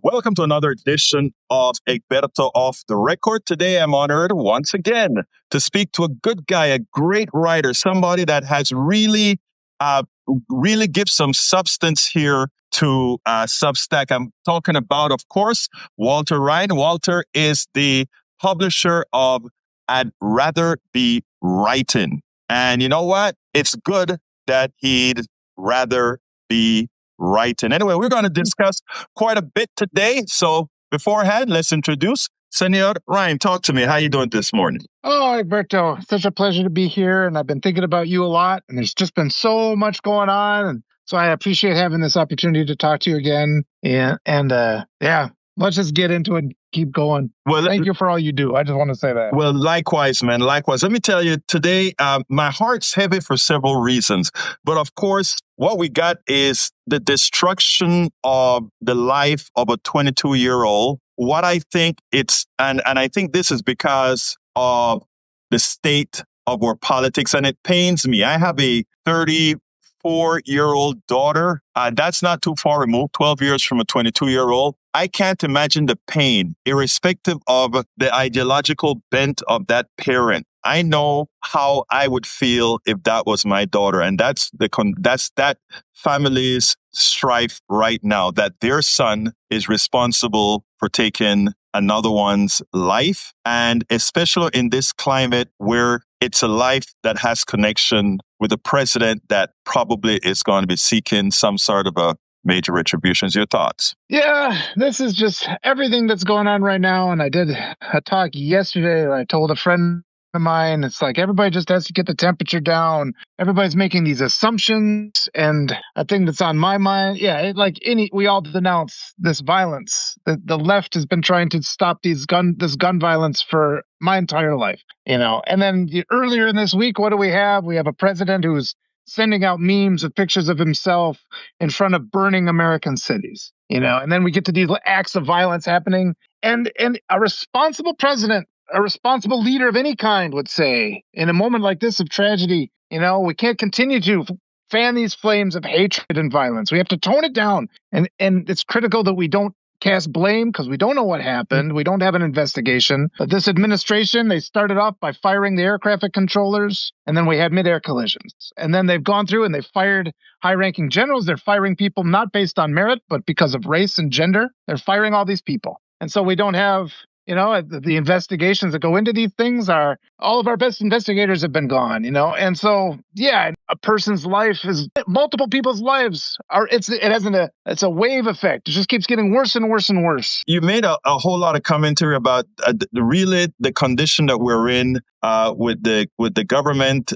Welcome to another edition of Egberto Off the Record. Today, I'm honored once again to speak to a good guy, a great writer, somebody that has really gives some substance here to Substack. I'm talking about, of course, Walter Ryan. Walter is the publisher of I'd Rather Be Writing. And you know what? It's good that he'd rather be writing. Anyway, we're going to discuss quite a bit today. So beforehand, let's introduce Senor Ryan. Talk to me. How you doing this morning? Oh, Egberto, such a pleasure to be here. And I've been thinking about you a lot. And there's just been so much going on. And so I appreciate having this opportunity to talk to you again. Yeah, let's just get into it and keep going. Well, thank you for all you do. I just want to say that. Well, likewise, man. Likewise. Let me tell you, today, my heart's heavy for several reasons. But of course, what we got is the destruction of the life of a 22-year-old. What I think and I think this is because of the state of our politics, and it pains me. I have a 34-year-old daughter. That's not too far removed, 12 years from a 22-year-old. I can't imagine the pain, irrespective of the ideological bent of that parent. I know how I would feel if that was my daughter. And that's that family's strife right now, that their son is responsible for taking another one's life. And especially in this climate where it's a life that has connection with a president that probably is going to be seeking some sort of a major retributions. Your thoughts? Yeah, this is just everything that's going on right now. And I did a talk yesterday. I told a friend of mine, it's like everybody just has to get the temperature down. Everybody's making these assumptions. And a thing that's on my mind, we all denounce this violence. The left has been trying to stop this gun violence for my entire life, And then earlier in this week, what do we have? We have a president who's sending out memes of pictures of himself in front of burning American cities, and then we get to these acts of violence happening. And a responsible president, a responsible leader of any kind would say, in a moment like this of tragedy, we can't continue to fan these flames of hatred and violence. We have to tone it down. And it's critical that we don't cast blame because we don't know what happened. We don't have an investigation. But this administration, they started off by firing the air traffic controllers, and then we had mid-air collisions. And then they've gone through and they've fired high-ranking generals. They're firing people not based on merit, but because of race and gender. They're firing all these people. And so we don't have, the investigations that go into these things are, all of our best investigators have been gone, And so, yeah, a person's life is, multiple people's lives are, it's a wave effect. It just keeps getting worse and worse and worse. You made a whole lot of commentary about the condition that we're in with the government,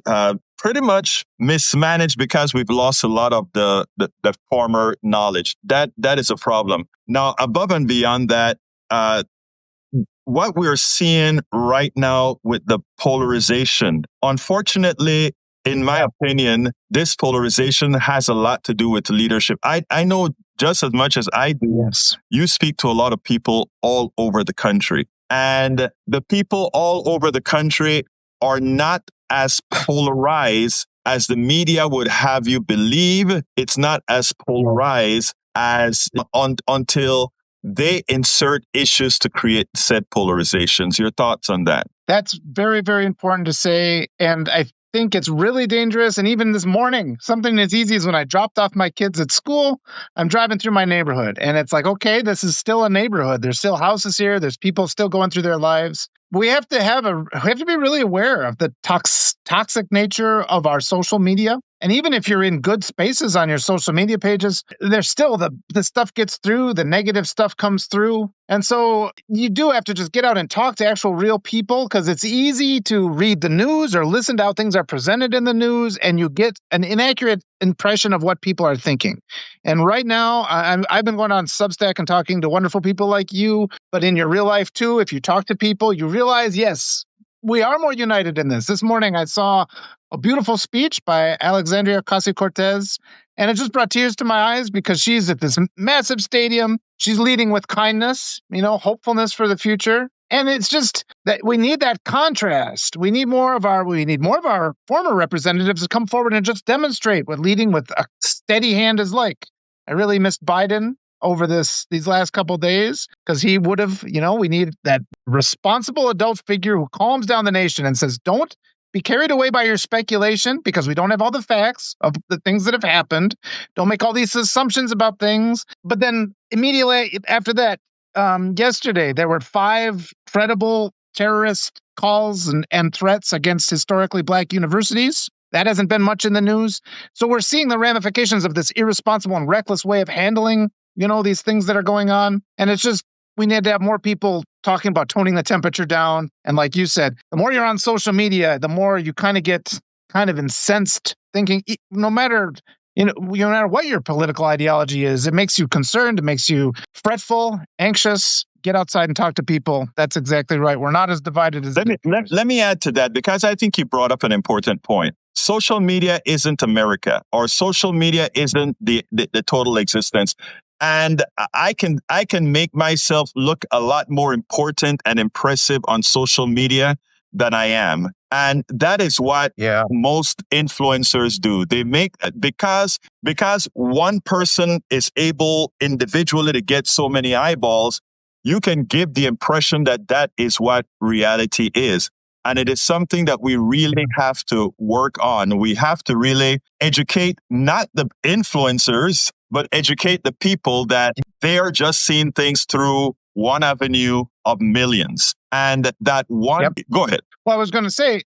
pretty much mismanaged because we've lost a lot of the former knowledge. That is a problem. Now, above and beyond that, what we're seeing right now with the polarization, unfortunately, in my opinion, this polarization has a lot to do with leadership. I know just as much as I do. Yes. You speak to a lot of people all over the country, and the people all over the country are not as polarized as the media would have you believe. It's not as polarized as until they insert issues to create said polarizations. Your thoughts on that? That's very, very important to say. And I think it's really dangerous. And even this morning, something as easy as when I dropped off my kids at school, I'm driving through my neighborhood. And it's like, okay, this is still a neighborhood. There's still houses here. There's people still going through their lives. We have to be really aware of the toxic nature of our social media. And even if you're in good spaces on your social media pages, there's still the stuff gets through, the negative stuff comes through. And so you do have to just get out and talk to actual real people, because it's easy to read the news or listen to how things are presented in the news, and you get an inaccurate impression of what people are thinking. And right now, I've been going on Substack and talking to wonderful people like you, but in your real life too, if you talk to people, you realize, yes, we are more united in this. This morning, I saw a beautiful speech by Alexandria Ocasio-Cortez, and it just brought tears to my eyes because she's at this massive stadium. She's leading with kindness, hopefulness for the future. And it's just that we need that contrast. We need more of our former representatives to come forward and just demonstrate what leading with a steady hand is like. I really missed Biden. over these last couple of days, because he would have, we need that responsible adult figure who calms down the nation and says, don't be carried away by your speculation because we don't have all the facts of the things that have happened. Don't make all these assumptions about things. But then immediately after that, yesterday, there were 5 credible terrorist calls and threats against historically Black universities. That hasn't been much in the news. So we're seeing the ramifications of this irresponsible and reckless way of handling, these things that are going on. And it's just, we need to have more people talking about toning the temperature down. And like you said, the more you're on social media, the more you kind of get incensed, thinking no matter what your political ideology is, it makes you concerned, it makes you fretful, anxious. Get outside and talk to people. That's exactly right. We're not as divided as... Let me add to that, because I think you brought up an important point. Social media isn't America, or social media isn't the total existence. And I can make myself look a lot more important and impressive on social media than I am. And that is what most influencers do. They make, because one person is able individually to get so many eyeballs, you can give the impression that is what reality is. And it is something that we really have to work on. We have to really educate, not the influencers, but educate the people that they are just seeing things through one avenue of millions. And that one, Go ahead. Well, I was going to say,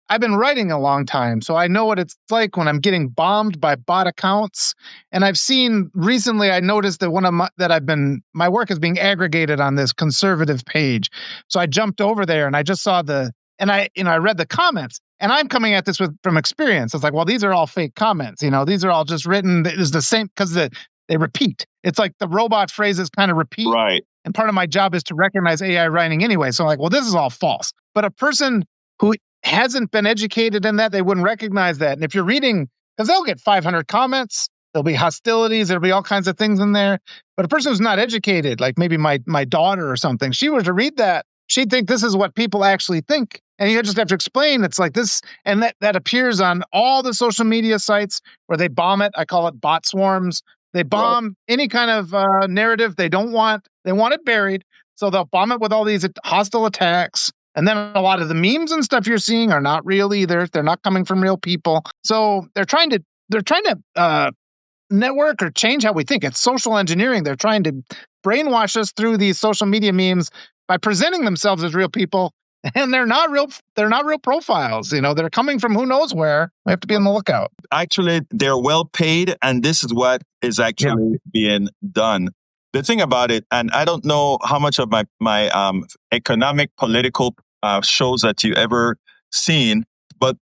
I've been writing a long time, so I know what it's like when I'm getting bombed by bot accounts. And I've seen recently, I noticed that my work is being aggregated on this conservative page. So I jumped over there and I just saw I read the comments, and I'm coming at this from experience. It's like, well, these are all fake comments. These are all just written. It is the same because they repeat. It's like the robot phrases kind of repeat. Right. And part of my job is to recognize AI writing anyway. So I'm like, well, this is all false. But a person who hasn't been educated in that, they wouldn't recognize that. And if you're reading, because they'll get 500 comments, there'll be hostilities, there'll be all kinds of things in there. But a person who's not educated, like maybe my daughter or something, she were to read that, she'd think this is what people actually think. And you just have to explain it's like this. And that appears on all the social media sites where they bomb it. I call it bot swarms. They bomb any kind of narrative they don't want. They want it buried. So they'll bomb it with all these hostile attacks. And then a lot of the memes and stuff you're seeing are not real either. They're not coming from real people. So they're trying to network or change how we think. It's social engineering. They're trying to brainwash us through these social media memes by presenting themselves as real people. And they're not real profiles. They're coming from who knows where. We have to be on the lookout. Actually, they're well paid, and this is what is actually being done. The thing about it, and I don't know how much of my economic, political shows that you ever seen, but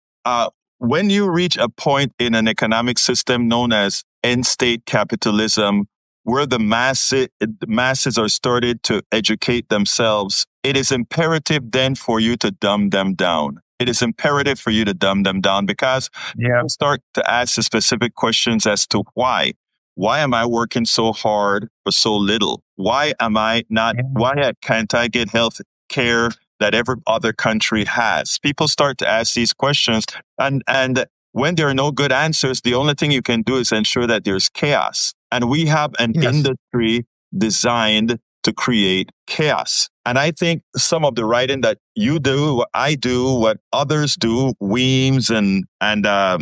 when you reach a point in an economic system known as end state capitalism, where the masses are started to educate themselves, it is imperative then for you to dumb them down. It is imperative for you to dumb them down, because you start to ask the specific questions as to why. Why am I working so hard for so little? Why am I not? Why can't I get health care that every other country has? People start to ask these questions, and when there are no good answers, the only thing you can do is ensure that there's chaos. And we have an industry designed to create chaos. And I think some of the writing that you do, what I do, what others do, Weems and our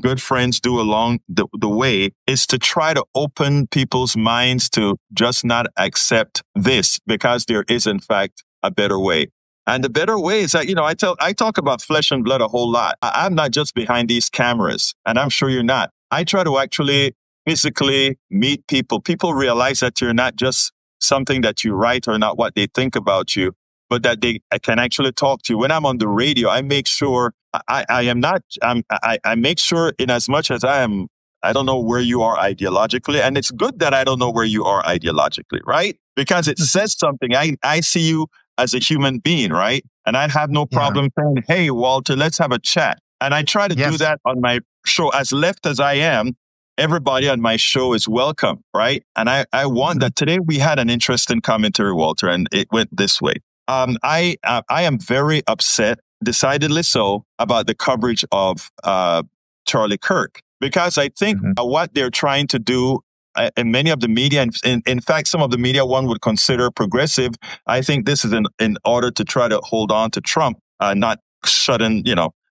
good friends do along the way, is to try to open people's minds to just not accept this, because there is, in fact, a better way. And the better way is that, I talk about flesh and blood a whole lot. I'm not just behind these cameras, and I'm sure you're not. I try to actually physically meet people. People realize that you're not just something that you write or not what they think about you, but that I can actually talk to you. When I'm on the radio, I make sure I make sure, in as much as I don't know where you are ideologically. And it's good that I don't know where you are ideologically, right? Because it says something. I see you as a human being, right? And I have no problem saying, hey, Walter, let's have a chat. And I try to do that on my show. As left as I am, everybody on my show is welcome, right? And I want that. Today we had an interesting commentary, Walter, and it went this way. I am very upset, decidedly so, about the coverage of Charlie Kirk, because I think what they're trying to do, and many of the media, and in fact, some of the media one would consider progressive. I think this is in order to try to hold on to Trump, not shutting,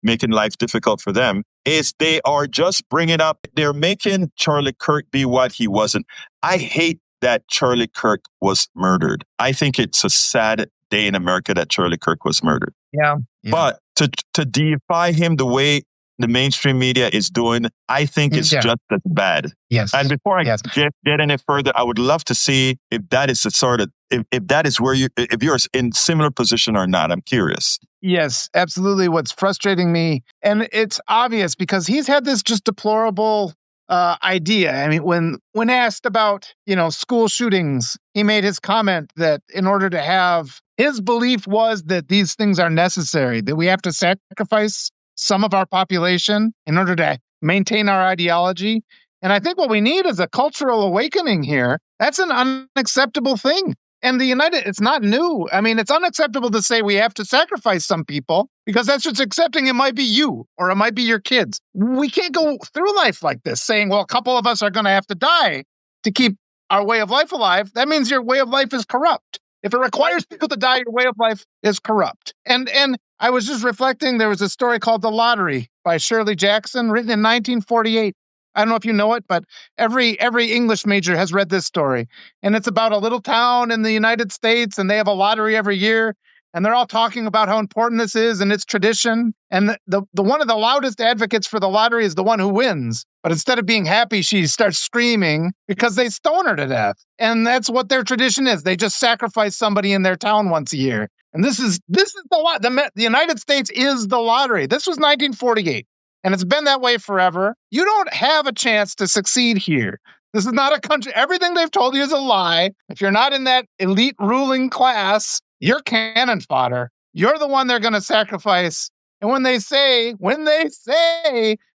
making life difficult for them, is they are just bringing up, they're making Charlie Kirk be what he wasn't. I hate that Charlie Kirk was murdered. I think it's a sad day in America that Charlie Kirk was murdered. Yeah. But to deify him the way the mainstream media is doing, I think it's just as bad. Yes. And before I get any further, I would love to see if that is the sort of, if that is where if you're in similar position or not. I'm curious. Yes, absolutely. What's frustrating me, and it's obvious because he's had this just deplorable idea. I mean, when asked about, school shootings, he made his comment that in order to have, his belief was that these things are necessary, that we have to sacrifice some of our population in order to maintain our ideology. And I think what we need is a cultural awakening here. That's an unacceptable thing. And it's not new. I mean, it's unacceptable to say we have to sacrifice some people because that's just accepting it might be you or it might be your kids. We can't go through life like this saying, well, a couple of us are going to have to die to keep our way of life alive. That means your way of life is corrupt. If it requires people to die, your way of life is corrupt. And I was just reflecting, there was a story called The Lottery by Shirley Jackson, written in 1948. I don't know if you know it, but every English major has read this story. And it's about a little town in the United States, and they have a lottery every year. And they're all talking about how important this is and its tradition. And the one of the loudest advocates for the lottery is the one who wins. But instead of being happy, she starts screaming because they stone her to death. And that's what their tradition is. They just sacrifice somebody in their town once a year. And this is the lot. The United States is the lottery. This was 1948. And it's been that way forever. You don't have a chance to succeed here. This is not a country. Everything they've told you is a lie. If you're not in that elite ruling class, you're cannon fodder. You're the one they're going to sacrifice. And when they say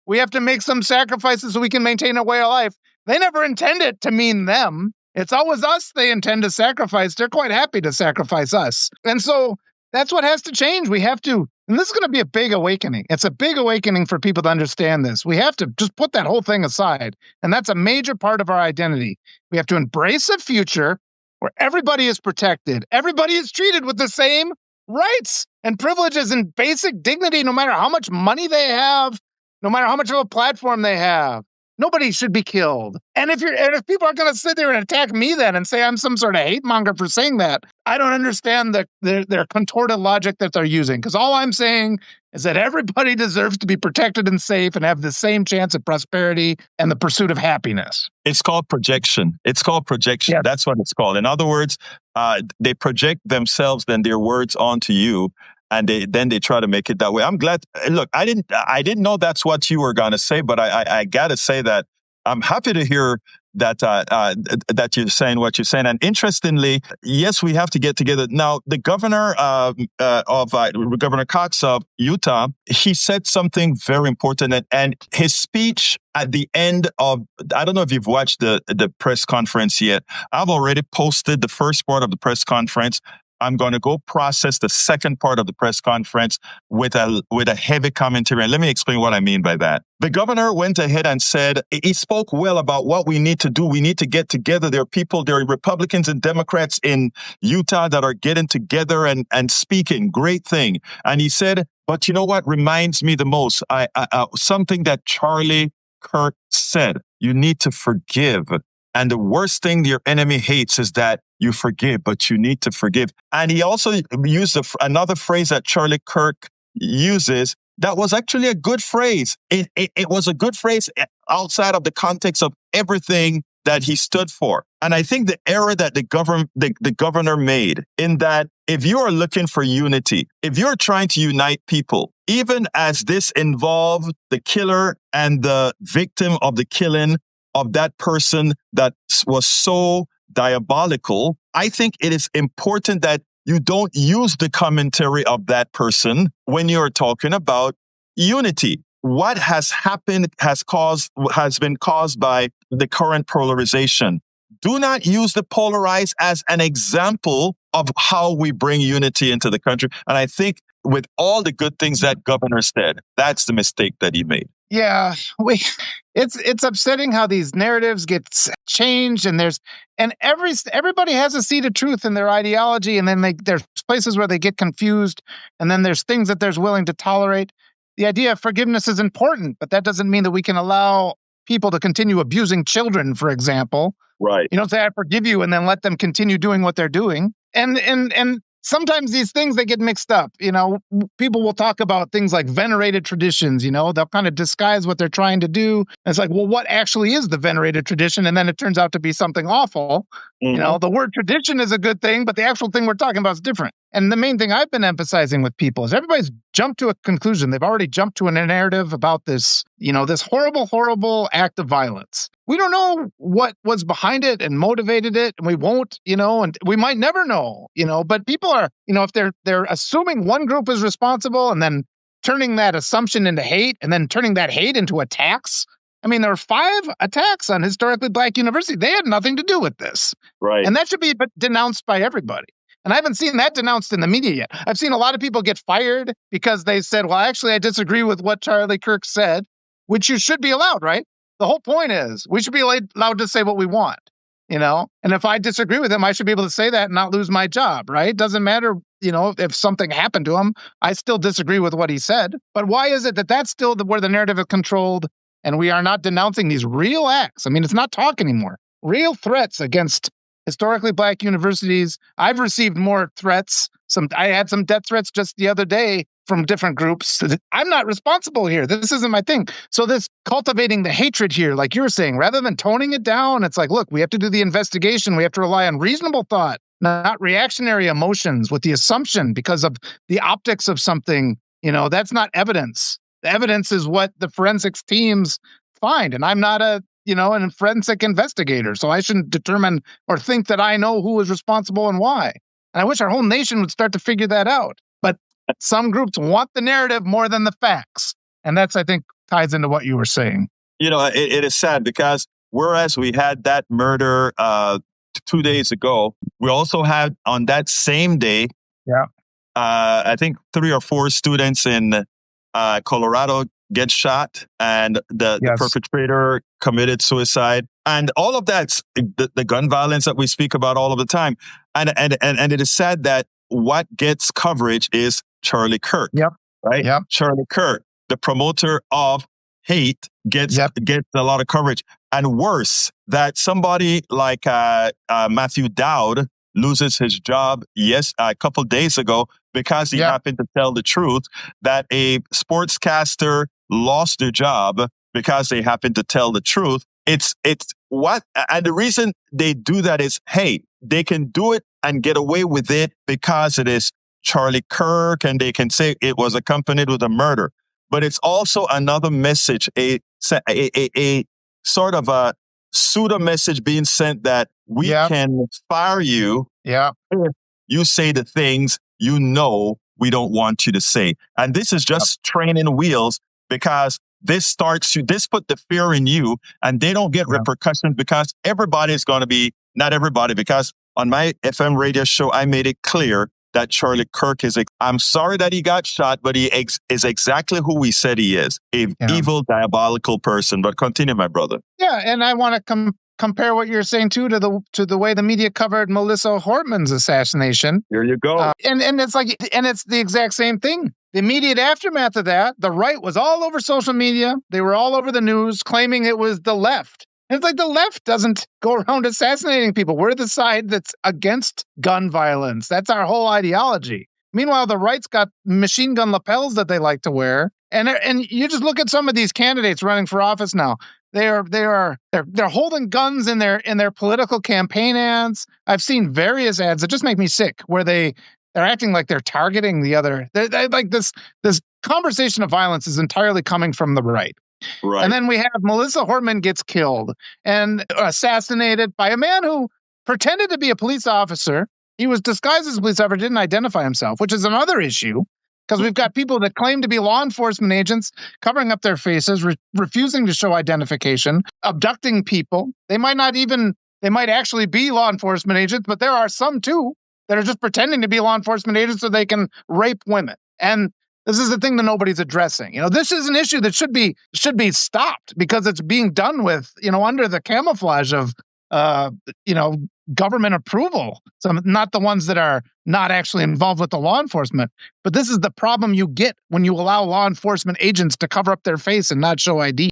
we have to make some sacrifices so we can maintain a way of life, they never intend it to mean them. It's always us they intend to sacrifice. They're quite happy to sacrifice us. And so that's what has to change. We have to, and this is going to be a big awakening. It's a big awakening for people to understand this. We have to just put that whole thing aside. And that's a major part of our identity. We have to embrace a future where everybody is protected. Everybody is treated with the same rights and privileges and basic dignity, no matter how much money they have, no matter how much of a platform they have. Nobody should be killed. And if people are going to sit there and attack me then and say I'm some sort of hate monger for saying that, I don't understand their contorted logic that they're using. Because all I'm saying is that everybody deserves to be protected and safe and have the same chance at prosperity and the pursuit of happiness. It's called projection. Yeah. That's what it's called. In other words, they project themselves and their words onto you. And they try to make it that way. I'm glad. Look, I didn't know that's what you were going to say, but I got to say that I'm happy to hear that that you're saying what you're saying. And interestingly, yes, we have to get together. Now, the governor Governor Cox of Utah, he said something very important, and his speech at the end of, I don't know if you've watched the press conference yet. I've already posted the first part of the press conference. I'm going to go process the second part of the press conference with a heavy commentary. And let me explain what I mean by that. The governor went ahead and said, he spoke well about what we need to do. We need to get together. There are Republicans and Democrats in Utah that are getting together and speaking. Great thing. And he said, but you know what reminds me the most? Something that Charlie Kirk said, you need to forgive. And the worst thing your enemy hates is that you forgive, but you need to forgive. And he also used another phrase that Charlie Kirk uses that was actually a good phrase. It was a good phrase outside of the context of everything that he stood for. And I think the error that the governor made in that if you are looking for unity, if you're trying to unite people, even as this involved the killer and the victim of the killing of that person that was so diabolical, I think it is important that you don't use the commentary of that person when you're talking about unity. What has happened has been caused by the current polarization. Do not use the polarized as an example of how we bring unity into the country. And I think with all the good things that governor said, that's the mistake that he made. Yeah, it's upsetting how these narratives get changed, and everybody has a seed of truth in their ideology, and then there's places where they get confused, and then there's things that they're willing to tolerate. The idea of forgiveness is important, but that doesn't mean that we can allow people to continue abusing children, for example. Right. You don't say I forgive you and then let them continue doing what they're doing. And sometimes these things, they get mixed up. People will talk about things like venerated traditions. They'll kind of disguise what they're trying to do. And it's like, well, what actually is the venerated tradition? And then it turns out to be something awful. Mm-hmm. The word tradition is a good thing, but the actual thing we're talking about is different. And the main thing I've been emphasizing with people is everybody's jumped to a conclusion. They've already jumped to a narrative about this, this horrible, horrible act of violence. We don't know what was behind it and motivated it, and we won't, and we might never know, but people are, if they're assuming one group is responsible and then turning that assumption into hate and then turning that hate into attacks. I mean, there were 5 attacks on historically Black universities. They had nothing to do with this. Right. And that should be denounced by everybody. And I haven't seen that denounced in the media yet. I've seen a lot of people get fired because they said, well, actually, I disagree with what Charlie Kirk said, which you should be allowed, right? The whole point is we should be allowed to say what we want, and if I disagree with him, I should be able to say that and not lose my job, right? Doesn't matter, if something happened to him, I still disagree with what he said. But why is it that that's still where the narrative is controlled and we are not denouncing these real acts? I mean, it's not talk anymore. Real threats against historically Black universities. I've received more threats. I had some death threats just the other day from different groups. I'm not responsible here. This isn't my thing. So this cultivating the hatred here, like you're saying, rather than toning it down, it's like, look, we have to do the investigation. We have to rely on reasonable thought, not reactionary emotions with the assumption because of the optics of something. That's not evidence. The evidence is what the forensics teams find. And I'm not a forensic investigator, so I shouldn't determine or think that I know who is responsible and why. And I wish our whole nation would start to figure that out. But some groups want the narrative more than the facts. And that's, I think, ties into what you were saying. It is sad because whereas we had that murder 2 days ago, we also had on that same day, I think 3 or 4 students in Colorado get shot, and the perpetrator committed suicide, and all of that's the gun violence that we speak about all of the time, and it is sad that what gets coverage is Charlie Kirk, right? Yep. Charlie Kirk, the promoter of hate, gets a lot of coverage, and worse, that somebody like Matthew Dowd loses his job a couple days ago because he happened to tell the truth, that a sportscaster lost their job because they happened to tell the truth. And the reason they do that is, hey, they can do it and get away with it because it is Charlie Kirk and they can say it was accompanied with a murder. But it's also another message, a sort of a pseudo message being sent that we can fire you if you say the things we don't want you to say. And this is just training wheels, because this put the fear in you, and they don't get repercussions because everybody's going to be, not everybody, because on my FM radio show, I made it clear that Charlie Kirk I'm sorry that he got shot, but he is exactly who we said he is, evil, diabolical person. But continue, my brother. Yeah, and I want to compare what you're saying too to the way the media covered Melissa Hortman's assassination. Here you go. And it's the exact same thing. The immediate aftermath of that, the right was all over social media. They were all over the news claiming it was the left. And it's like the left doesn't go around assassinating people. We're the side that's against gun violence. That's our whole ideology. Meanwhile, the right's got machine gun lapels that they like to wear. And you just look at some of these candidates running for office now. They're holding guns in their political campaign ads. I've seen various ads that just make me sick, where they're acting like they're targeting the other. They're like this conversation of violence is entirely coming from the right. Right. And then we have Melissa Hortman gets killed and assassinated by a man who pretended to be a police officer. He was disguised as a police officer, didn't identify himself, which is another issue, because we've got people that claim to be law enforcement agents covering up their faces, refusing to show identification, abducting people. They might actually be law enforcement agents, but there are some too that are just pretending to be law enforcement agents so they can rape women. And This is the thing that nobody's addressing. This is an issue that should be stopped because it's being done with, under the camouflage of, government approval. So not the ones that are not actually involved with the law enforcement. But this is the problem you get when you allow law enforcement agents to cover up their face and not show ID.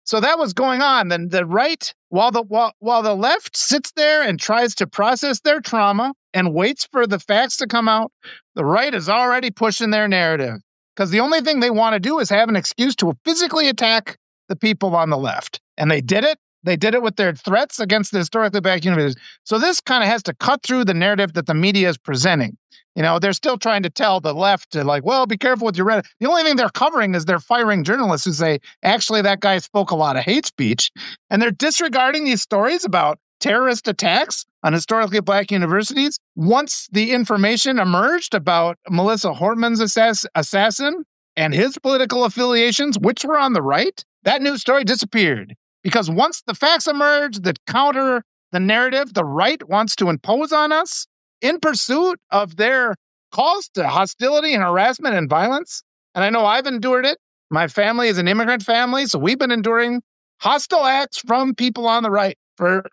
So that was going on. Then the right, while the left sits there and tries to process their trauma and waits for the facts to come out, the right is already pushing their narrative because the only thing they want to do is have an excuse to physically attack the people on the left. And they did it. They did it with their threats against the historically black universities. So this kind of has to cut through the narrative that the media is presenting. They're still trying to tell the left to be careful with your rhetoric. The only thing they're covering is they're firing journalists who say, actually, that guy spoke a lot of hate speech. And they're disregarding these stories about terrorist attacks on historically black universities. Once the information emerged about Melissa Hortman's assassin and his political affiliations, which were on the right, that news story disappeared. Because once the facts emerge that counter the narrative the right wants to impose on us in pursuit of their calls to hostility and harassment and violence, and I know I've endured it. My family is an immigrant family, so we've been enduring hostile acts from people on the right for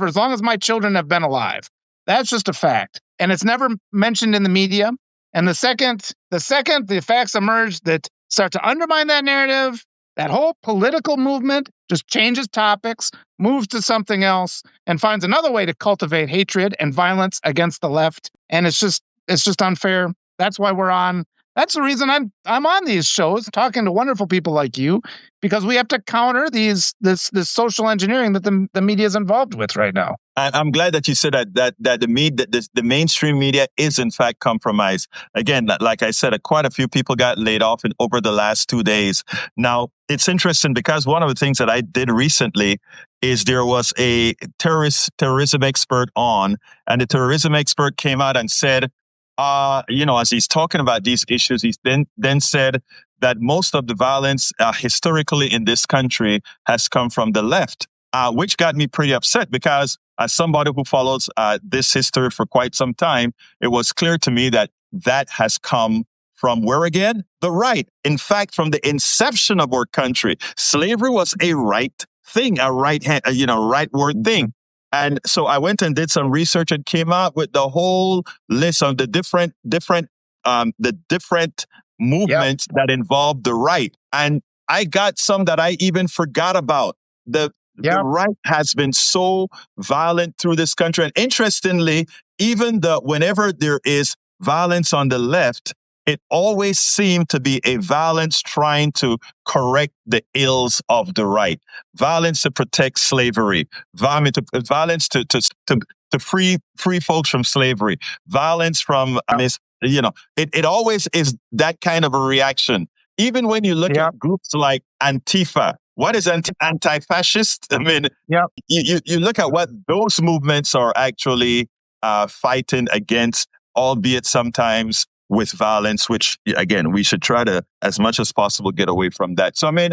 as long as my children have been alive. That's just a fact. And it's never mentioned in the media. And the second the facts emerge that start to undermine that narrative, that whole political movement just changes topics, moves to something else, and finds another way to cultivate hatred and violence against the left. And it's just unfair. That's why we're on. That's the reason I'm on these shows talking to wonderful people like you, because we have to counter this social engineering that the media is involved with right now. And I'm glad that you said that the mainstream media is in fact compromised. Again, like I said, quite a few people got laid off over the last 2 days. Now, it's interesting because one of the things that I did recently is there was a terrorism expert on, and the terrorism expert came out and said, as he's talking about these issues, he then said that most of the violence historically in this country has come from the left, which got me pretty upset because as somebody who follows this history for quite some time, it was clear to me that has come from where again? The right. In fact, from the inception of our country, slavery was a right thing, a rightward thing. And so I went and did some research and came out with the whole list of the different movements that involve the right. And I got some that I even forgot about. The right has been so violent through this country. And interestingly, even whenever there is violence on the left, it always seemed to be a violence trying to correct the ills of the right. Violence to protect slavery, violence to free folks from slavery, violence from it always is that kind of a reaction. Even when you look at groups like Antifa, what is anti-fascist? I mean, you look at what those movements are actually fighting against, albeit sometimes with violence, which, again, we should try to, as much as possible, get away from that. So, I mean,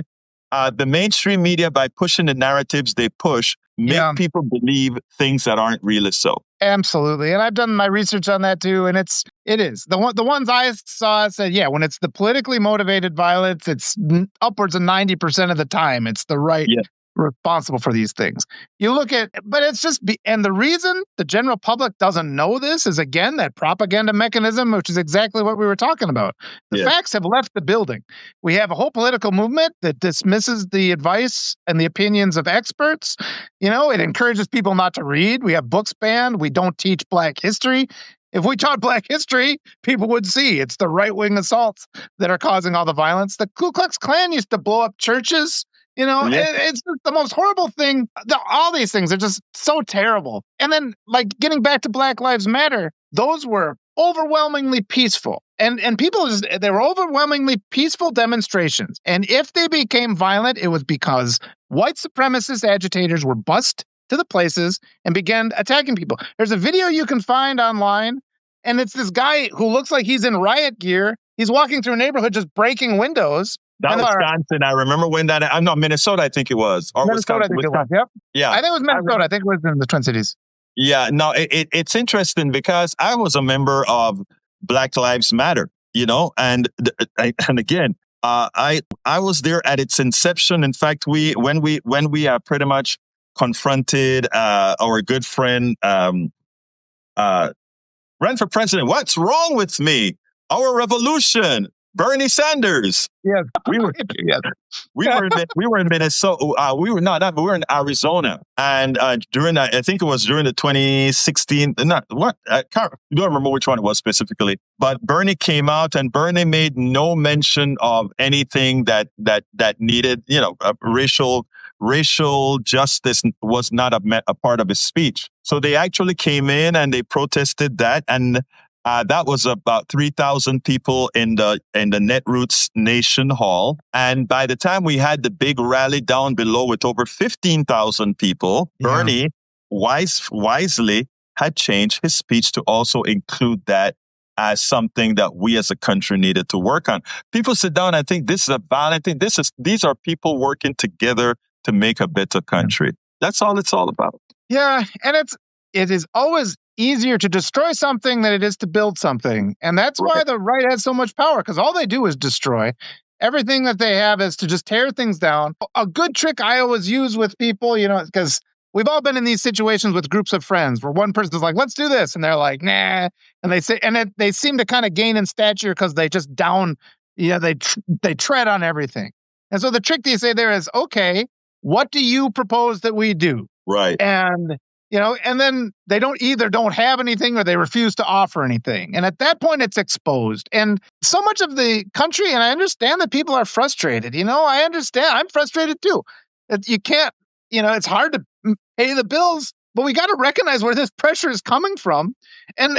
the mainstream media, by pushing the narratives they push, make people believe things that aren't really so. Absolutely. And I've done my research on that too. And it is. The ones I saw said, when it's the politically motivated violence, it's upwards of 90% of the time, it's the right responsible for these things. You look at, but it's just, and the reason the general public doesn't know this is, again, that propaganda mechanism, which is exactly what we were talking about. The facts have left the building. We have a whole political movement that dismisses the advice and the opinions of experts. It encourages people not to read. We have books banned. We don't teach Black history. If we taught Black history, people would see it's the right-wing assaults that are causing all the violence. The Ku Klux Klan used to blow up churches. It's just the most horrible thing. All these things are just so terrible. And then, getting back to Black Lives Matter, those were overwhelmingly peaceful. And people they were overwhelmingly peaceful demonstrations. And if they became violent, it was because white supremacist agitators were bussed to the places and began attacking people. There's a video you can find online, and it's this guy who looks like he's in riot gear. He's walking through a neighborhood just breaking windows. That was Wisconsin. I remember when I'm not Minnesota, I think it was. Or Minnesota, Wisconsin. I think it was. Yep. Yeah. I think it was Minnesota. I think it was in the Twin Cities. Yeah. No, it's interesting because I was a member of Black Lives Matter, and again, I was there at its inception. In fact, when we pretty much confronted our good friend ran for president. What's wrong with me? Our revolution, Bernie Sanders. Yes. We were we were in Minnesota. We were in Arizona, and during that, I think it was during the 2016. I don't remember which one it was specifically. But Bernie came out, and Bernie made no mention of anything that needed, racial justice was not a part of his speech. So they actually came in and they protested that, and that was about 3,000 people in the Netroots Nation Hall. And by the time we had the big rally down below with over 15,000 people, Bernie wisely had changed his speech to also include that as something that we as a country needed to work on. People sit down and think this is a valid thing. These are people working together to make a better country. That's all it's all about. Yeah, and it is always easier to destroy something than it is to build something. And that's why the right has so much power, because all they do is destroy. Everything that they have is to just tear things down. A good trick I always use with people, because we've all been in these situations with groups of friends where one person's like, let's do this. And they're like, nah. And they say, and they seem to kind of gain in stature because they just they tread on everything. And so the trick they say there is, okay, what do you propose that we do? Right. And and then they don't have anything or they refuse to offer anything. And at that point, it's exposed. And so much of the country, and I understand that people are frustrated. I understand. I'm frustrated too. You can't, it's hard to pay the bills, but we got to recognize where this pressure is coming from. And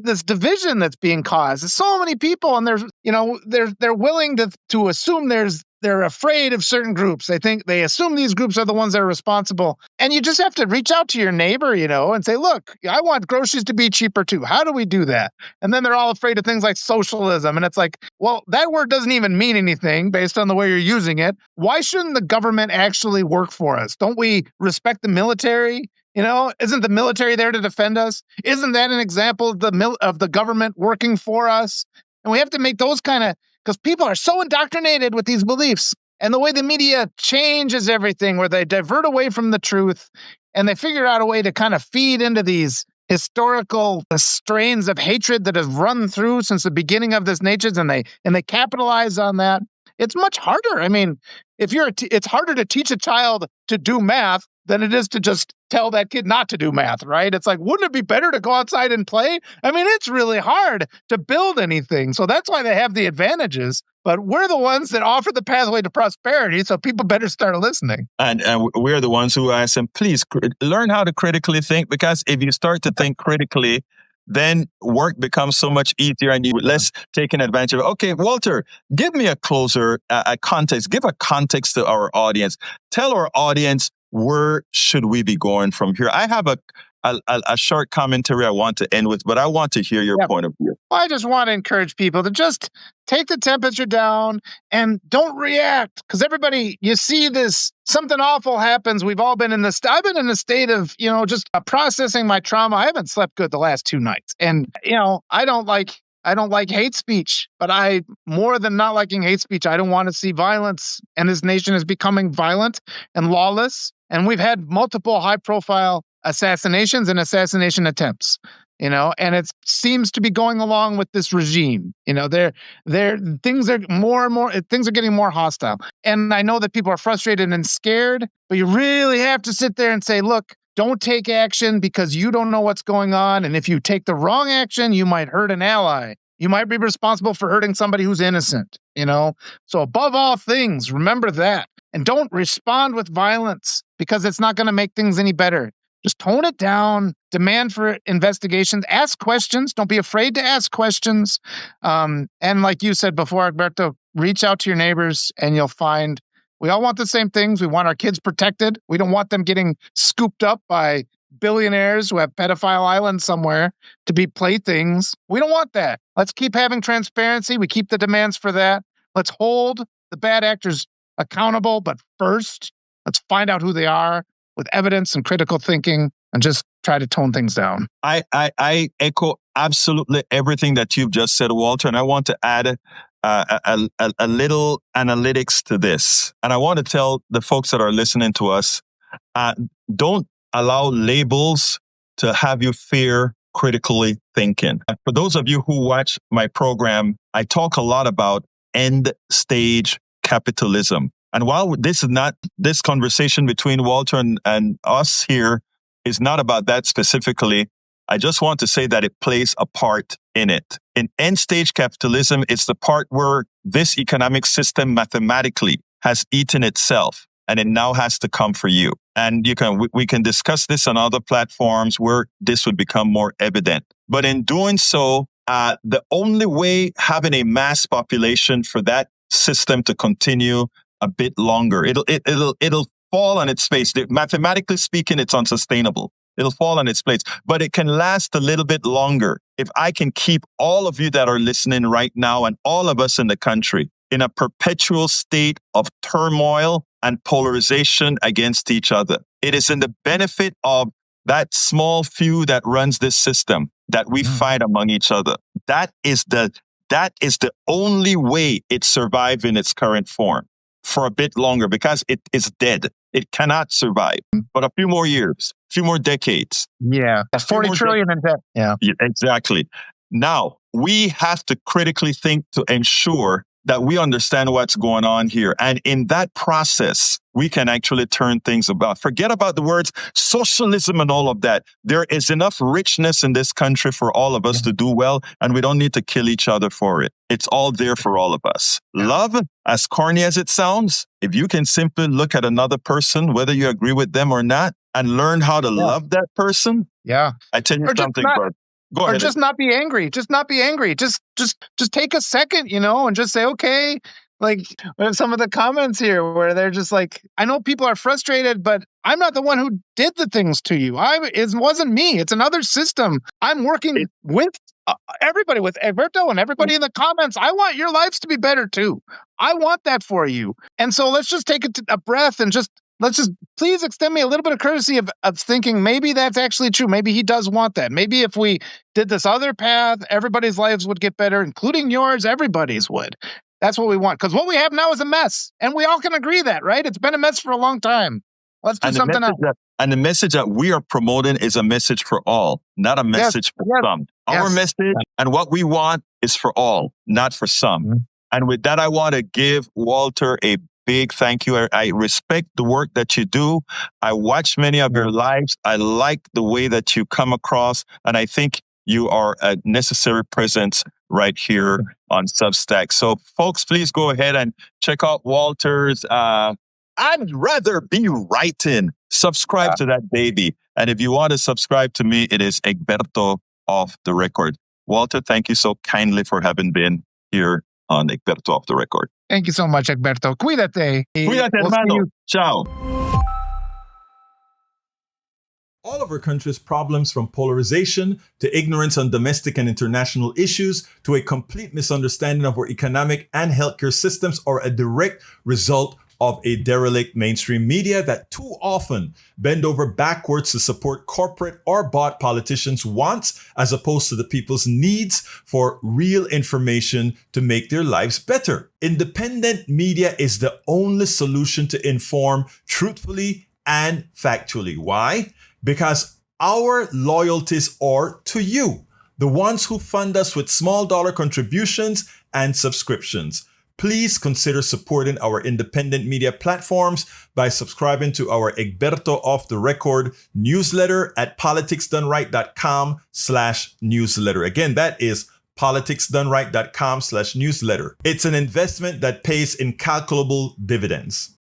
this division that's being caused. There's so many people, and they're willing to assume they're afraid of certain groups. They assume these groups are the ones that are responsible. And you just have to reach out to your neighbor, and say, look, I want groceries to be cheaper too. How do we do that? And then they're all afraid of things like socialism. And it's like, well, that word doesn't even mean anything based on the way you're using it. Why shouldn't the government actually work for us? Don't we respect the military? Isn't the military there to defend us? Isn't that an example of the government working for us? And we have to make those because people are so indoctrinated with these beliefs, and the way the media changes everything, where they divert away from the truth and they figure out a way to kind of feed into these historical strains of hatred that have run through since the beginning of this nation, and they capitalize on that. It's much harder. I mean, it's harder to teach a child to do math than it is to just tell that kid not to do math, right? It's like, wouldn't it be better to go outside and play? I mean, it's really hard to build anything. So that's why they have the advantages. But we're the ones that offer the pathway to prosperity, so people better start listening. And we're the ones who ask them, please learn how to critically think, because if you start to think critically, then work becomes so much easier and you less taking advantage of it. Okay, Walter, give me a closer context. Give a context to our audience. Tell our audience, where should we be going from here? I have a short commentary I want to end with, but I want to hear your point of view. I just want to encourage people to just take the temperature down and don't react, because everybody, you see this, something awful happens. We've all been in this. I've been in a state of, just processing my trauma. I haven't slept good the last 2 nights. And, I don't like hate speech, but more than not liking hate speech, I don't want to see violence. And this nation is becoming violent and lawless. And we've had multiple high-profile assassinations and assassination attempts, and it seems to be going along with this regime. Things are more and more, things are getting more hostile. And I know that people are frustrated and scared, but you really have to sit there and say, look, don't take action because you don't know what's going on. And if you take the wrong action, you might hurt an ally. You might be responsible for hurting somebody who's innocent, So above all things, remember that. And don't respond with violence, because it's not going to make things any better. Just tone it down, demand for investigations, ask questions. Don't be afraid to ask questions. And like you said before, Egberto, reach out to your neighbors and you'll find we all want the same things. We want our kids protected. We don't want them getting scooped up by billionaires who have pedophile islands somewhere to be playthings. We don't want that. Let's keep having transparency. We keep the demands for that. Let's hold the bad actors accountable, but first, let's find out who they are with evidence and critical thinking and just try to tone things down. I echo absolutely everything that you've just said, Walter. And I want to add a little analytics to this. And I want to tell the folks that are listening to us, don't allow labels to have you fear critically thinking. For those of you who watch my program, I talk a lot about end stage capitalism. And while this conversation between Walter and us here is not about that specifically, I just want to say that it plays a part in it. In end stage capitalism, it's the part where this economic system mathematically has eaten itself, and it now has to come for you. And we can discuss this on other platforms where this would become more evident. But in doing so, the only way having a mass population for that system to continue a bit longer, it'll fall on its face. Mathematically speaking, it's unsustainable. It'll fall on its place, but it can last a little bit longer if I can keep all of you that are listening right now and all of us in the country in a perpetual state of turmoil and polarization against each other. It is in the benefit of that small few that runs this system that we fight among each other. That is the only way it survives in its current form for a bit longer, because it is dead. It cannot survive. But a few more years, a few more decades. Yeah. 40 trillion in debt. Yeah, exactly. Now, we have to critically think to ensure that we understand what's going on here. And in that process, we can actually turn things about. Forget about the words socialism and all of that. There is enough richness in this country for all of us to do well, and we don't need to kill each other for it. It's all there for all of us. Love, as corny as it sounds, if you can simply look at another person, whether you agree with them or not, and learn how to love that person. Yeah. I tell you something, bud. Go ahead. Or just not be angry. Just not be angry. Just take a second, and just say, okay. Like some of the comments here where they're just like, I know people are frustrated, but I'm not the one who did the things to you. It wasn't me. It's another system. I'm working with everybody, with Egberto and everybody in the comments. I want your lives to be better too. I want that for you. And so let's just take a breath and let's just please extend me a little bit of courtesy of thinking maybe that's actually true. Maybe he does want that. Maybe if we did this other path, everybody's lives would get better, including yours. Everybody's would. That's what we want. Because what we have now is a mess. And we all can agree that, right? It's been a mess for a long time. Let's do something else. And the message that we are promoting is a message for all, not a message for some. Our message and what we want is for all, not for some. And with that, I want to give Walter a big thank you. I respect the work that you do. I watch many of your lives. I like the way that you come across. And I think you are a necessary presence right here on Substack. So folks, please go ahead and check out Walter's I'd rather be writing. Subscribe to that baby. And if you want to subscribe to me, it is Egberto Off the Record. Walter, thank you so kindly for having been here on Egberto Off the Record. Thank you so much, Egberto. Cuídate. Cuídate, hermano. Ciao. All of our country's problems, from polarization to ignorance on domestic and international issues to a complete misunderstanding of our economic and healthcare systems, are a direct result of a derelict mainstream media that too often bend over backwards to support corporate or bought politicians' wants as opposed to the people's needs for real information to make their lives better. Independent media is the only solution to inform truthfully and factually. Why? Because our loyalties are to you, the ones who fund us with small dollar contributions and subscriptions. Please consider supporting our independent media platforms by subscribing to our Egberto Off the Record newsletter at politicsdoneright.com/newsletter. Again, that is politicsdoneright.com/newsletter. It's an investment that pays incalculable dividends.